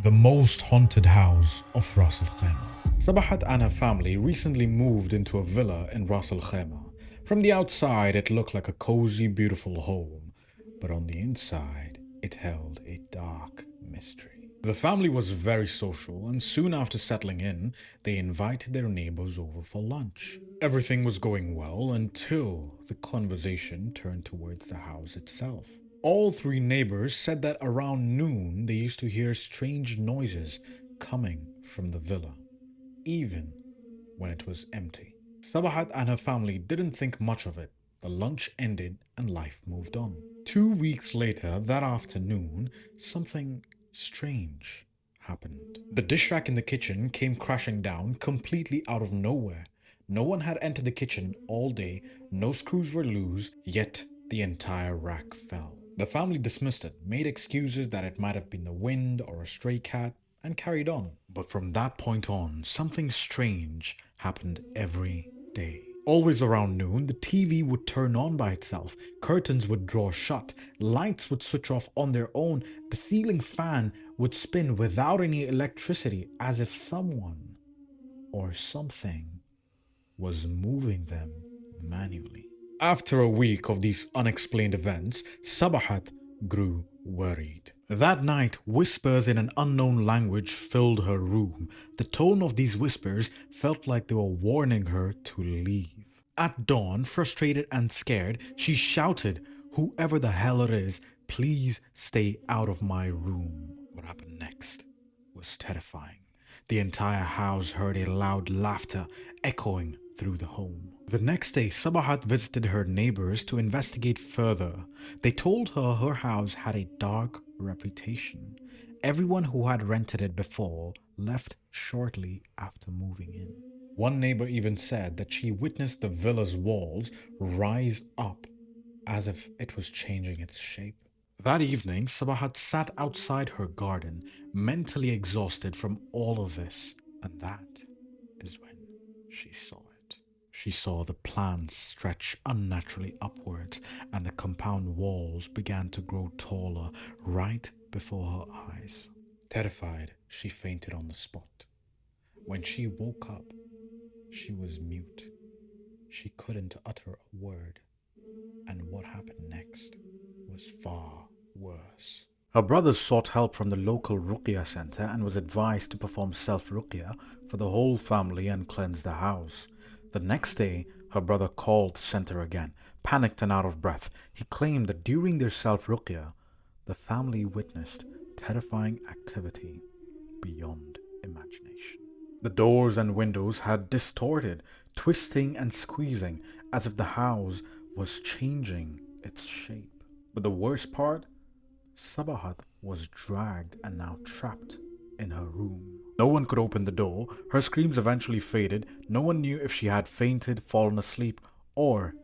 The most haunted house of Ras Al Khaimah. Sabahat and her family recently moved into a villa in Ras Al Khaimah. From the outside, it looked like a cozy, beautiful home, but on the inside, it held a dark mystery. The family was very social, and soon after settling in, they invited their neighbors over for lunch. Everything was going well until the conversation turned towards the house itself. All three neighbors said that around noon they used to hear strange noises coming from the villa, even when it was empty. Sabahat and her family didn't think much of it. The lunch ended and life moved on. 2 weeks later, that afternoon, something strange happened. The dish rack in the kitchen came crashing down completely out of nowhere. No one had entered the kitchen all day, no screws were loose, yet the entire rack fell. The family dismissed it, made excuses that it might have been the wind or a stray cat, and carried on. But from that point on, something strange happened every day. Always around noon, the TV would turn on by itself, curtains would draw shut, lights would switch off on their own, the ceiling fan would spin without any electricity, as if someone or something was moving them manually. After a week of these unexplained events, Sabahat grew worried. That night, whispers in an unknown language filled her room. The tone of these whispers felt like they were warning her to leave. At dawn, frustrated and scared, she shouted, "Whoever the hell it is, please stay out of my room." What happened next was terrifying. The entire house heard a loud laughter echoing through the home. The next day, Sabahat visited her neighbors to investigate further. They told her her house had a dark reputation. Everyone who had rented it before left shortly after moving in. One neighbor even said that she witnessed the villa's walls rise up as if it was changing its shape. That evening, Sabahat sat outside her garden, mentally exhausted from all of this, and that is when she saw it. She saw the plants stretch unnaturally upwards, and the compound walls began to grow taller right before her eyes. Terrified, she fainted on the spot. When she woke up, she was mute. She couldn't utter a word, and what happened next was far worse. Her brother sought help from the local Ruqya center and was advised to perform self-Ruqya for the whole family and cleanse the house. The next day, her brother called the center again, panicked and out of breath. He claimed that during their self-Ruqya, the family witnessed terrifying activity beyond imagination. The doors and windows had distorted, twisting and squeezing as if the house was changing its shape. But the worst part, Sabahat was dragged and now trapped in her room. No one could open the door. Her screams eventually faded. No one knew if she had fainted, fallen asleep, or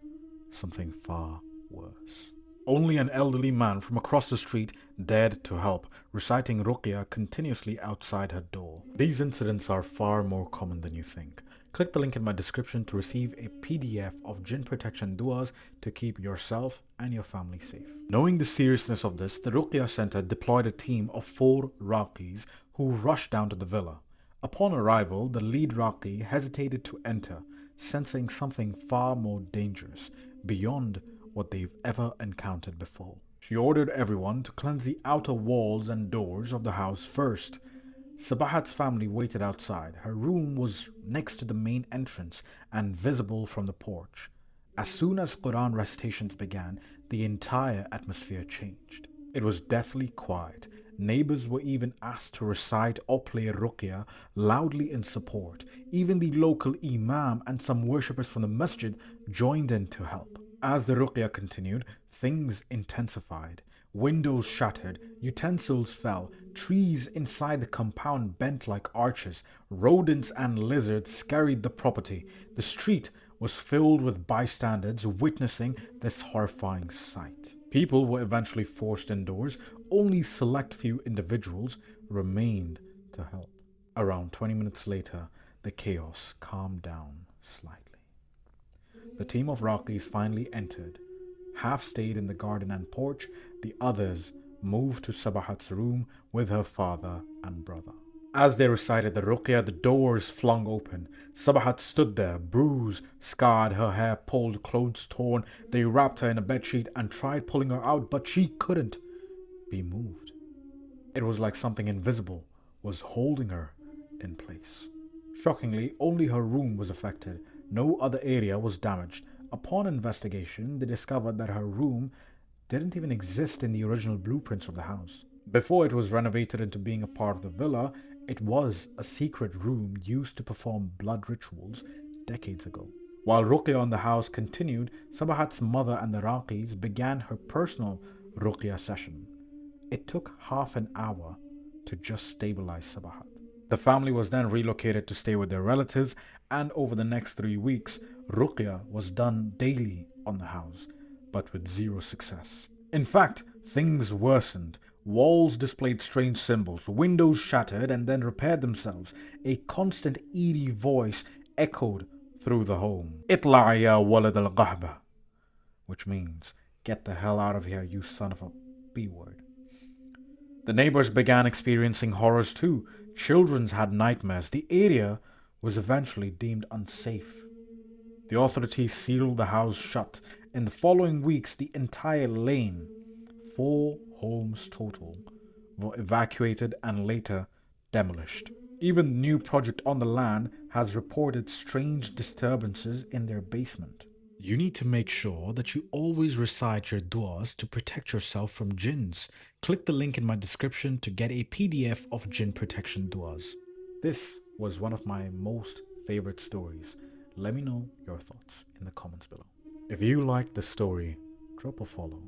something far worse. Only an elderly man from across the street dared to help, reciting Ruqya continuously outside her door. These incidents are far more common than you think. Click the link in my description to receive a PDF of Jinn protection duas to keep yourself and your family safe. Knowing the seriousness of this, the Ruqya Center deployed a team of 4 Raqis who rushed down to the villa. Upon arrival, the lead Raqi hesitated to enter, sensing something far more dangerous, beyond what they've ever encountered before. She ordered everyone to cleanse the outer walls and doors of the house first. Sabahat's family waited outside. Her room was next to the main entrance and visible from the porch. As soon as Quran recitations began, the entire atmosphere changed. It was deathly quiet. Neighbors were even asked to recite or play Ruqya loudly in support. Even the local imam and some worshippers from the masjid joined in to help. As the Ruqya continued, things intensified. Windows shattered, utensils fell, trees inside the compound bent like arches, rodents and lizards scurried the property. The street was filled with bystanders witnessing this horrifying sight. People were eventually forced indoors. Only select few individuals remained to help. Around 20 minutes later, the chaos calmed down slightly. The team of Rockies finally entered. Half stayed in the garden and porch, the others moved to Sabahat's room with her father and brother. As they recited the ruqya, the doors flung open. Sabahat stood there, bruised, scarred, her hair pulled, clothes torn. They wrapped her in a bedsheet and tried pulling her out, but she couldn't be moved. It was like something invisible was holding her in place. Shockingly, only her room was affected. No other area was damaged. Upon investigation, they discovered that her room didn't even exist in the original blueprints of the house. Before it was renovated into being a part of the villa, it was a secret room used to perform blood rituals decades ago. While Ruqya on the house continued, Sabahat's mother and the Raqis began her personal Ruqya session. It took half an hour to just stabilize Sabahat. The family was then relocated to stay with their relatives, and over the next 3 weeks, Ruqya was done daily on the house, but with zero success. In fact, things worsened. Walls displayed strange symbols, windows shattered and then repaired themselves. A constant eerie voice echoed through the home. "Itla' ya walad al-qahba," which means, "Get the hell out of here, you son of a B-word." The neighbors began experiencing horrors too. Children had nightmares. The area was eventually deemed unsafe. The authorities sealed the house shut. In the following weeks, the entire lane, 4 homes total, were evacuated and later demolished. Even the new project on the land has reported strange disturbances in their basement. You need to make sure that you always recite your du'as to protect yourself from jinns. Click the link in my description to get a PDF of jinn protection du'as. This was one of my most favorite stories. Let me know your thoughts in the comments below. If you liked the story, drop a follow